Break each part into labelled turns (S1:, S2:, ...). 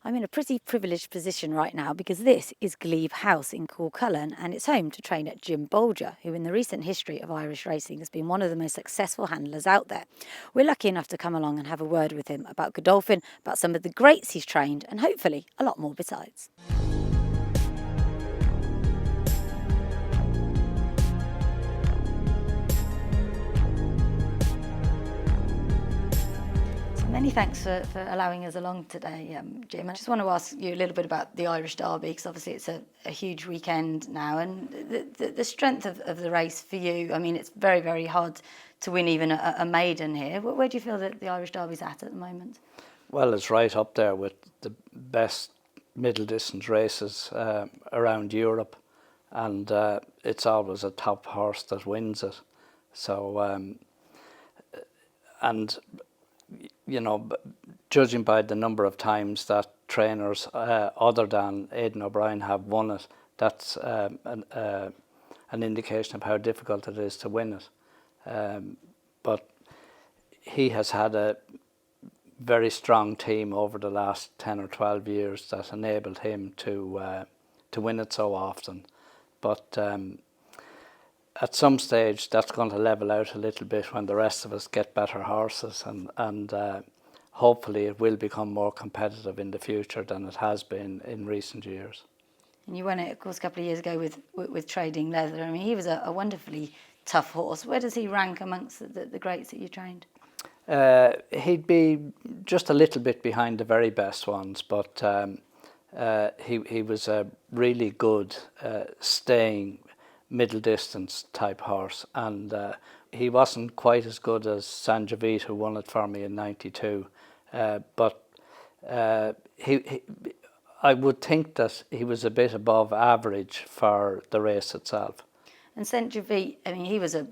S1: I'm in a pretty privileged position right now because this is Glebe House in Culcullen and it's home to trainer Jim Bolger, who in the recent history of Irish racing has been one of the most successful handlers out there. We're lucky enough to come along and have a word with him about Godolphin, about some of the greats he's trained and hopefully a lot more besides. Many thanks for allowing us along today, Jim. I just want to ask you a little bit about the Irish Derby, because obviously it's a huge weekend now, and the strength of the race for you. I mean, it's very, very hard to win even a maiden here. Where do you feel that the Irish Derby's at the moment?
S2: Well, it's right up there with the best middle distance races around Europe, and it's always a top horse that wins it. So, and you know, judging by the number of times that trainers other than Aidan O'Brien have won it, that's an indication of how difficult it is to win it. But he has had a very strong team over the last 10 or 12 years that enabled him to win it so often. But at some stage that's going to level out a little bit when the rest of us get better horses, and hopefully it will become more competitive in the future than it has been in recent years.
S1: And you won it, of course, a couple of years ago with Trading Leather. I mean, he was a wonderfully tough horse. Where does he rank amongst the greats that you trained?
S2: He'd be just a little bit behind the very best ones, but he was a really good staying middle distance type horse, and he wasn't quite as good as Sanjavit, who won it for me in '92, but I would think that he was a bit above average for the race itself.
S1: And Sanjavit, I mean, he was a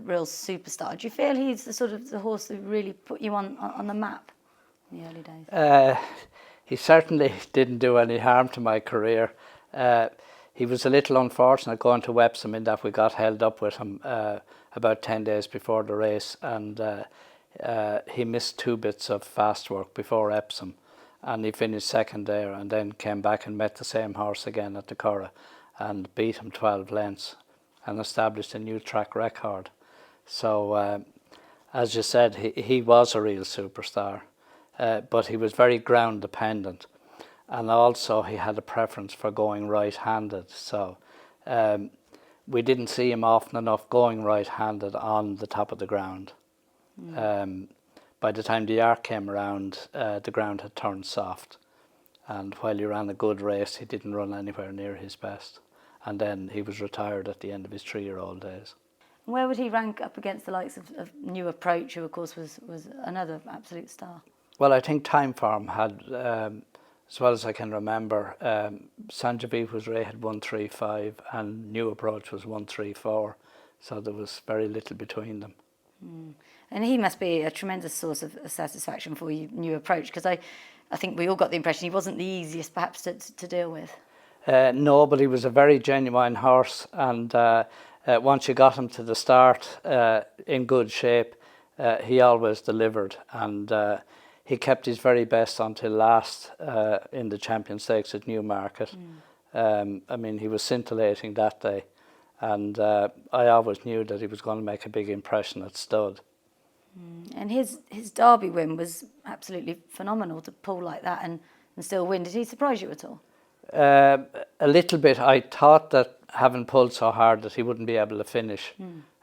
S1: real superstar. Do you feel he's the sort of the horse that really put you on the map in the early days?
S2: He certainly didn't do any harm to my career. He was a little unfortunate going to Epsom in that we got held up with him about 10 days before the race, and he missed 2 bits of fast work before Epsom, and he finished second there, and then came back and met the same horse again at the Curragh and beat him 12 lengths and established a new track record. So as you said, he was a real superstar, but he was very ground dependent. And also he had a preference for going right-handed, so we didn't see him often enough going right-handed on the top of the ground. By the time the arc came around, the ground had turned soft, and while he ran a good race, he didn't run anywhere near his best. And then he was retired at the end of his 3-year-old days.
S1: Where would he rank up against the likes of New Approach, who of course was another absolute star?
S2: Well, I think Time Farm had, as well as I can remember, Sanjavit was rated 135 and New Approach was 134, so there was very little between them.
S1: And he must be a tremendous source of satisfaction for you, New Approach, because I think we all got the impression he wasn't the easiest perhaps to deal with.
S2: No, but he was a very genuine horse, and once you got him to the start in good shape, he always delivered, and he kept his very best until last in the Champion Stakes at Newmarket. I mean, he was scintillating that day, and I always knew that he was going to make a big impression at stud.
S1: And his Derby win was absolutely phenomenal, to pull like that and still win. Did he surprise you at all?
S2: A little bit. I thought that having pulled so hard that he wouldn't be able to finish,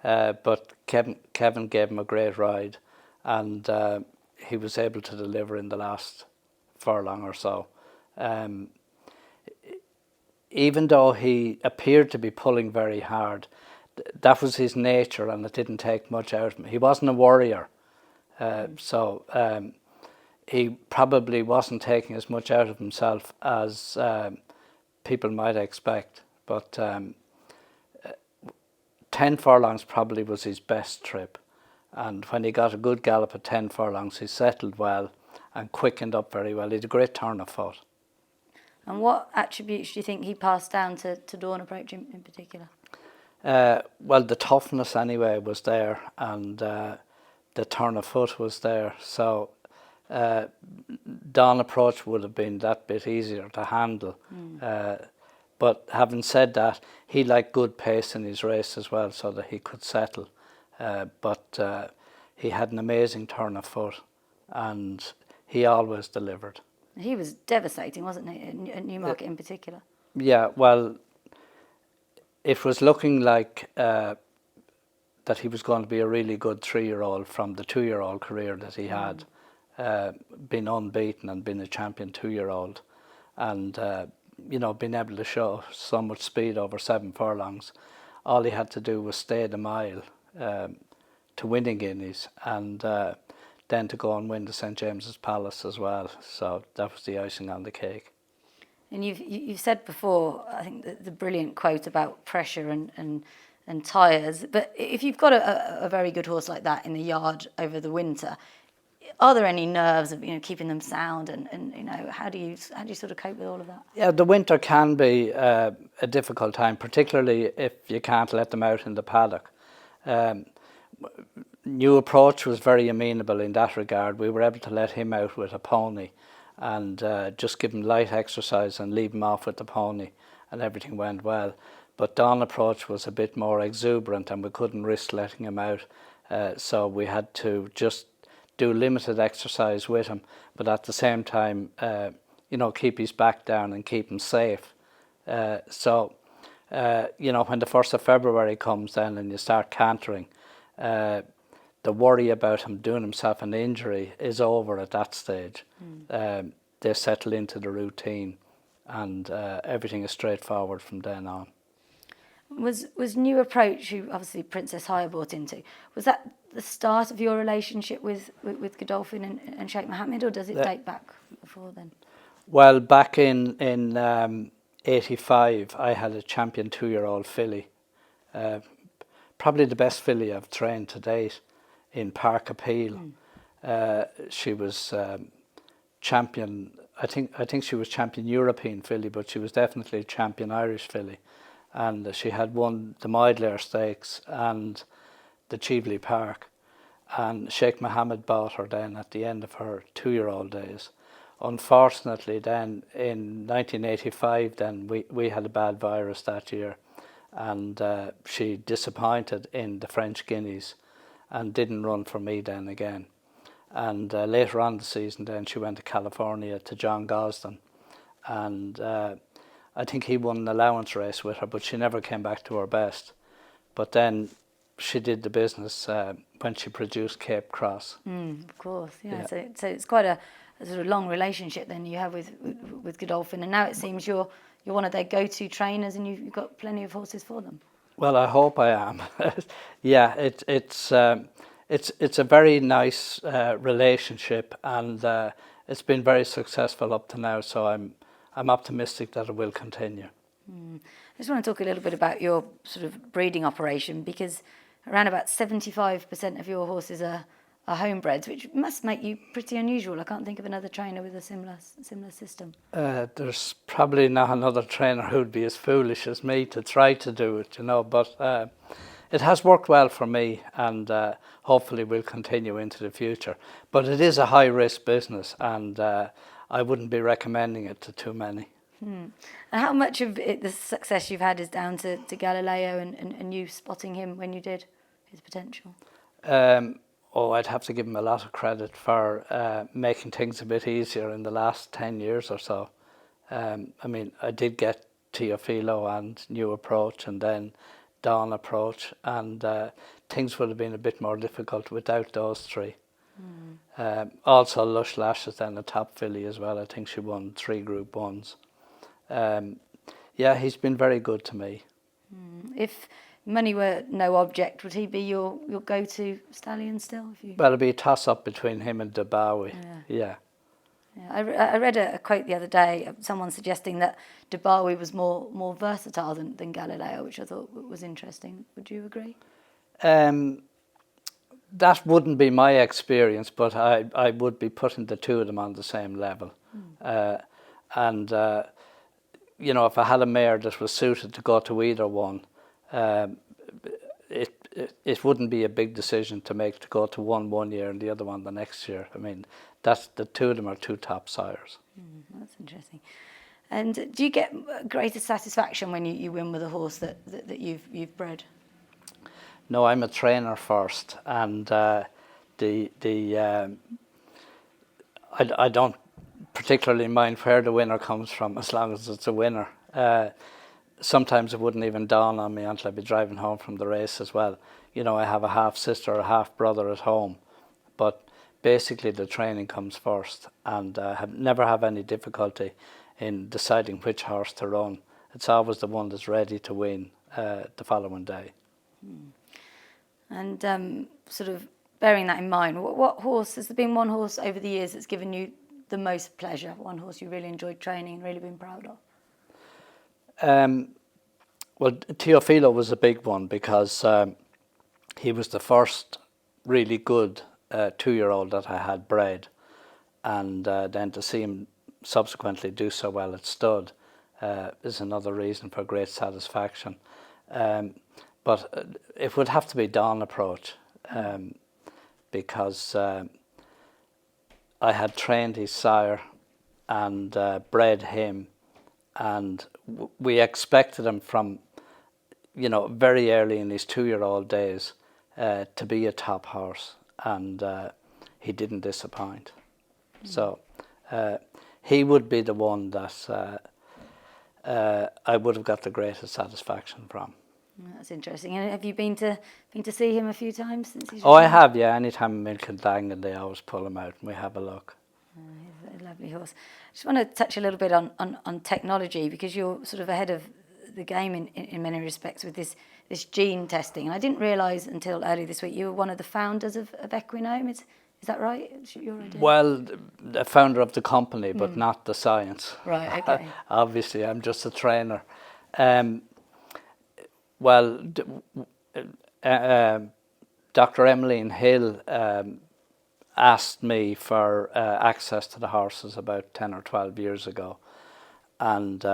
S2: but Kevin gave him a great ride, and he was able to deliver in the last furlong or so. Even though he appeared to be pulling very hard, that was his nature, and it didn't take much out of him. He wasn't a warrior, so he probably wasn't taking as much out of himself as people might expect. But 10 furlongs probably was his best trip. And when he got a good gallop at 10 furlongs, he settled well and quickened up very well. He had a great turn of foot.
S1: And what attributes do you think he passed down to Dawn Approach in particular?
S2: Well, the toughness anyway was there, and the turn of foot was there. So Dawn Approach would have been that bit easier to handle. But having said that, he liked good pace in his race as well, so that he could settle. But he had an amazing turn of foot, and he always delivered.
S1: He was devastating, wasn't he, at Newmarket in particular?
S2: Yeah, well, it was looking like that he was going to be a really good 3-year-old from the 2-year-old career that he had, been unbeaten and been a champion 2-year-old, and been able to show so much speed over 7 furlongs. All he had to do was stay the mile to winning guineas, and then to go and win the St James's Palace as well. So that was the icing on the cake.
S1: And you've said before, I think, the brilliant quote about pressure and tyres. But if you've got a very good horse like that in the yard over the winter, are there any nerves of keeping them sound, and how do you sort of cope with all of that?
S2: Yeah, the winter can be a difficult time, particularly if you can't let them out in the paddock. New Approach was very amenable in that regard. We were able to let him out with a pony and just give him light exercise and leave him off with the pony, and everything went well. But Dawn Approach was a bit more exuberant, and we couldn't risk letting him out, so we had to just do limited exercise with him, but at the same time, keep his back down and keep him safe. So when the 1st of February comes then and you start cantering, the worry about him doing himself an injury is over at that stage. They settle into the routine, and everything is straightforward from then on.
S1: Was New Approach, who obviously Princess Haya bought into, was that the start of your relationship with Godolphin and Sheikh Mohammed, or does it date back before then?
S2: Well, back in 85, I had a champion 2-year-old filly, probably the best filly I've trained to date, in Park Appeal. She was champion. I think she was champion European filly, but she was definitely champion Irish filly, and she had won the Meidler Stakes and the Cheveley Park, and Sheikh Mohammed bought her then at the end of her 2-year-old days. Unfortunately, then in 1985, then we had a bad virus that year, and she disappointed in the French Guineas and didn't run for me then again. And later on the season then she went to California to John Gosden, and I think he won an allowance race with her, but she never came back to her best. But then she did the business when she produced Cape Cross.
S1: Of course, yeah. So it's quite a sort of long relationship then you have with Godolphin, and now it seems you're one of their go-to trainers, and you've got plenty of horses for them.
S2: Well, I hope I am. Yeah, it's a very nice relationship, and it's been very successful up to now. So I'm optimistic that it will continue.
S1: I just want to talk a little bit about your sort of breeding operation, because around about 75% of your horses are homebreds, which must make you pretty unusual. I can't think of another trainer with a similar system.
S2: There's probably not another trainer who'd be as foolish as me to try to do it, but it has worked well for me, and hopefully will continue into the future. But it is a high-risk business, and I wouldn't be recommending it to too many.
S1: And how much of the success you've had is down to Galileo and you spotting him when you did, his potential?
S2: I'd have to give him a lot of credit for making things a bit easier in the last 10 years or so. I did get Teofilo and New Approach, and then Dawn Approach, and things would have been a bit more difficult without those three. Also Lush Lash is then a top filly as well. I think she won 3 Group 1s. He's been very good to me.
S1: If money were no object, would he be your go-to stallion still?
S2: Well, it'd be a toss-up between him and Dubawi. Yeah.
S1: I read a quote the other day of someone suggesting that Dubawi was more versatile than Galileo, which I thought was interesting. Would you agree?
S2: That wouldn't be my experience, but I would be putting the two of them on the same level. If I had a mare that was suited to go to either one, it wouldn't be a big decision to make to go to one year and the other one the next year. that's the two of them are two top sires.
S1: That's interesting. And do you get greater satisfaction when you win with a horse that you've bred?
S2: No, I'm a trainer first, and I don't particularly mind where the winner comes from as long as it's a winner. Sometimes it wouldn't even dawn on me until I'd be driving home from the race as well. You know, I have a half sister, a half brother at home, but basically the training comes first, and never have any difficulty in deciding which horse to run. It's always the one that's ready to win the following day.
S1: And sort of bearing that in mind, what horse, has there been one horse over the years that's given you the most pleasure? One horse you really enjoyed training and really been proud of?
S2: Well, Teofilo was a big one because he was the first really good 2-year-old that I had bred, and then to see him subsequently do so well at stud is another reason for great satisfaction. But it would have to be Dawn Approach, because I had trained his sire and bred him, and we expected him from, you know, very early in his 2-year-old days to be a top horse, and he didn't disappoint. So he would be the one that I would have got the greatest satisfaction from.
S1: That's interesting. And have you been to see him a few times since he's
S2: Oh, I
S1: retired?
S2: have, yeah. Anytime I'm in Kildang, they always pull him out and we have a look.
S1: He's a lovely horse. I just want to touch a little bit on technology, because you're sort of ahead of the game in many respects with this gene testing. And I didn't realise until early this week you were one of the founders of Equinome. Is that right? It's your idea?
S2: Well, the founder of the company, but not the science.
S1: Right, okay.
S2: Obviously, I'm just a trainer. Well, Dr. Emmeline Hill asked me for access to the horses about 10 or 12 years ago, and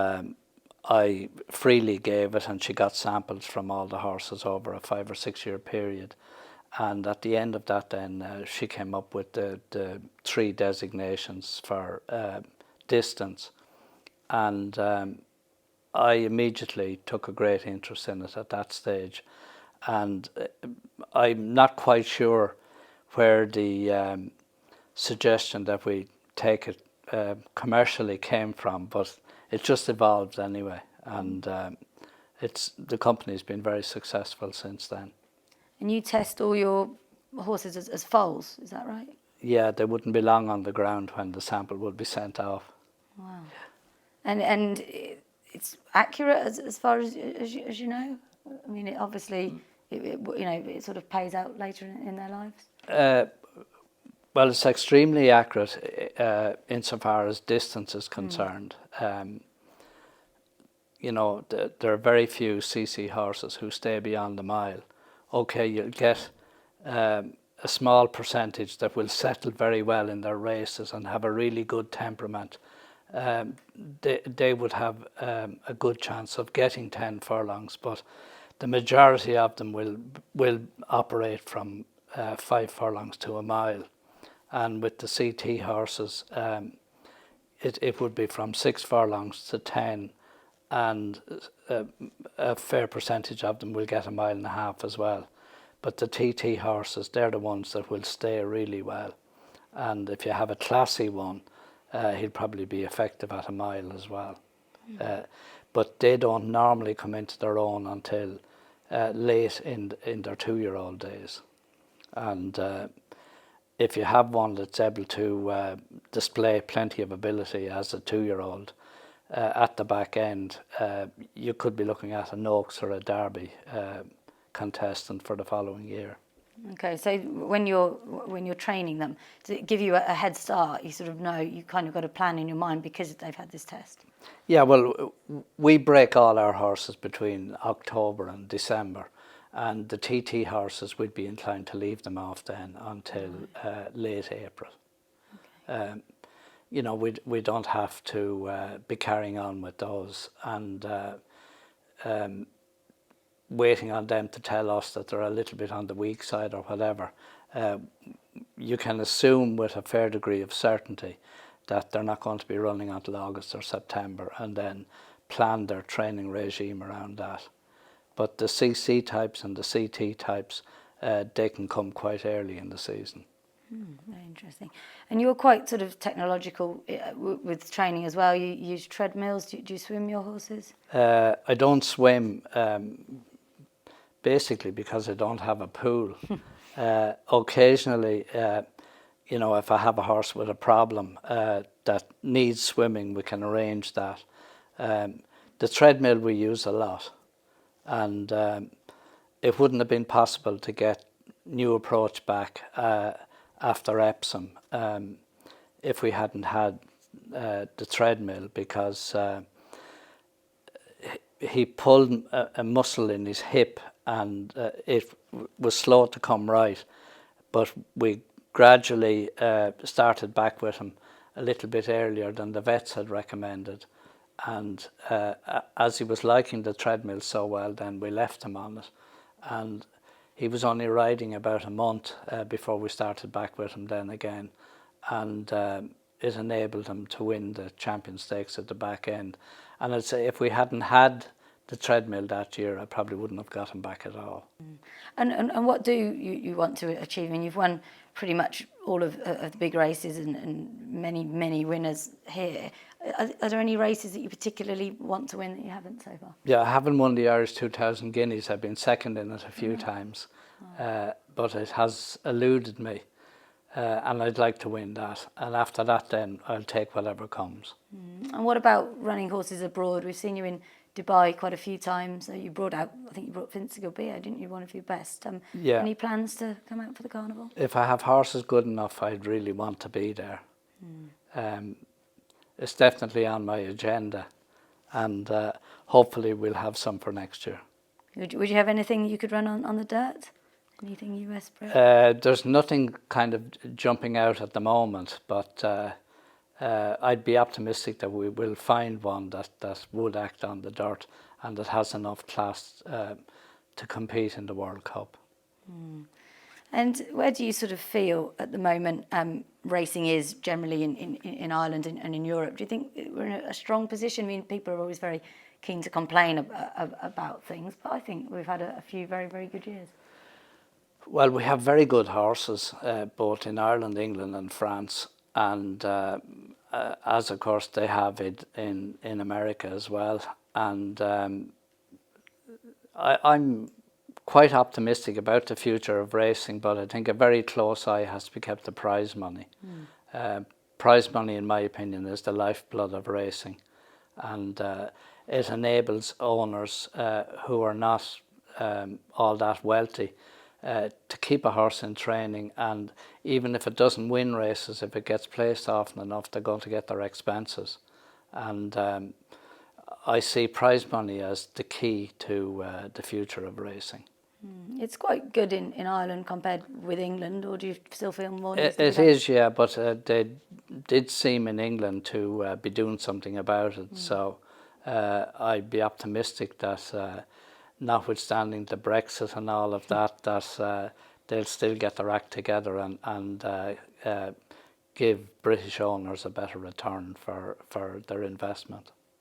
S2: I freely gave it, and she got samples from all the horses over a 5 or 6 year period. And at the end of that then she came up with the 3 designations for distance, and I immediately took a great interest in it at that stage, and I'm not quite sure where the suggestion that we take it commercially came from, but it just evolved anyway, and the company's been very successful since then.
S1: And you test all your horses as foals, is that right?
S2: Yeah, they wouldn't be long on the ground when the sample would be sent off.
S1: Wow. And it's accurate as far as you know? I mean, it obviously, it sort of pays out later in their lives?
S2: Well, it's extremely accurate insofar as distance is concerned. You know, there are very few CC horses who stay beyond a mile. Okay, you'll get a small percentage that will settle very well in their races and have a really good temperament. They would have a good chance of getting 10 furlongs, but the majority of them will operate from 5 furlongs to a mile. And with the CT horses, it would be from 6 furlongs to 10, and a fair percentage of them will get a mile and a half as well. But the TT horses, they're the ones that will stay really well. And if you have a classy one, he'll probably be effective at a mile as well. But they don't normally come into their own until late in their 2-year-old days. And if you have one that's able to display plenty of ability as a 2-year-old, at the back end, you could be looking at an Oaks or a Derby contestant for the following year.
S1: Okay, so when you're training them, does it give you a head start? You sort of know, you kind of got a plan in your mind because they've had this test?
S2: Yeah, well, we break all our horses between October and December, and the TT horses, we'd be inclined to leave them off then until late April. Okay. You know, we don't have to be carrying on with those and waiting on them to tell us that they're a little bit on the weak side or whatever. you can assume with a fair degree of certainty that they're not going to be running until August or September, and then plan their training regime around that. But the CC types and the CT types, they can come quite early in the season.
S1: Very interesting. And you're quite sort of technological with training as well. You use treadmills. Do you swim your horses?
S2: I don't swim, basically because I don't have a pool. Occasionally, if I have a horse with a problem that needs swimming, we can arrange that. The treadmill we use a lot, and it wouldn't have been possible to get New Approach back after Epsom if we hadn't had the treadmill, because he pulled a muscle in his hip, and it was slow to come right, but we gradually started back with him a little bit earlier than the vets had recommended, and as he was liking the treadmill so well, then we left him on it, and he was only riding about a month before we started back with him then again, and it enabled him to win the Champion Stakes at the back end. And I'd say if we hadn't had the treadmill that year, I probably wouldn't have got him back at all.
S1: And what do you want to achieve? I mean, you've won pretty much all of the big races and many winners here. Are there any races that you particularly want to win that you haven't so far?
S2: Yeah, I haven't won the Irish 2000 Guineas. I've been second in it a few times, but it has eluded me, and I'd like to win that. And after that, then I'll take whatever comes.
S1: And what about running horses abroad? We've seen you in Dubai quite a few times. You brought out, I think you brought Finsigal Beer, didn't you? One of your best.
S2: Yeah.
S1: Any plans to come out for the carnival?
S2: If I have horses good enough, I'd really want to be there. It's definitely on my agenda, and hopefully we'll have some for next year.
S1: Would you have anything you could run on the dirt? Anything US bred?
S2: There's nothing kind of jumping out at the moment, but I'd be optimistic that we will find one that would act on the dirt and that has enough class to compete in the World Cup.
S1: And where do you sort of feel at the moment racing is generally in Ireland and in Europe? Do you think we're in a strong position? I mean, people are always very keen to complain about things, but I think we've had a few very, very good years.
S2: Well, we have very good horses, both in Ireland, England and France, and as of course they have it in America as well. And I'm quite optimistic about the future of racing, but I think a very close eye has to be kept to prize money. Prize money, in my opinion, is the lifeblood of racing, and it enables owners who are not all that wealthy to keep a horse in training, and even if it doesn't win races, if it gets placed often enough, they're going to get their expenses. And I see prize money as the key to the future of racing.
S1: It's quite good in Ireland compared with England, or do you still feel more?
S2: It is, yeah, but they did seem in England to be doing something about it. So I'd be optimistic that notwithstanding the Brexit and all of that, that they'll still get their act together and give British owners a better return for their investment.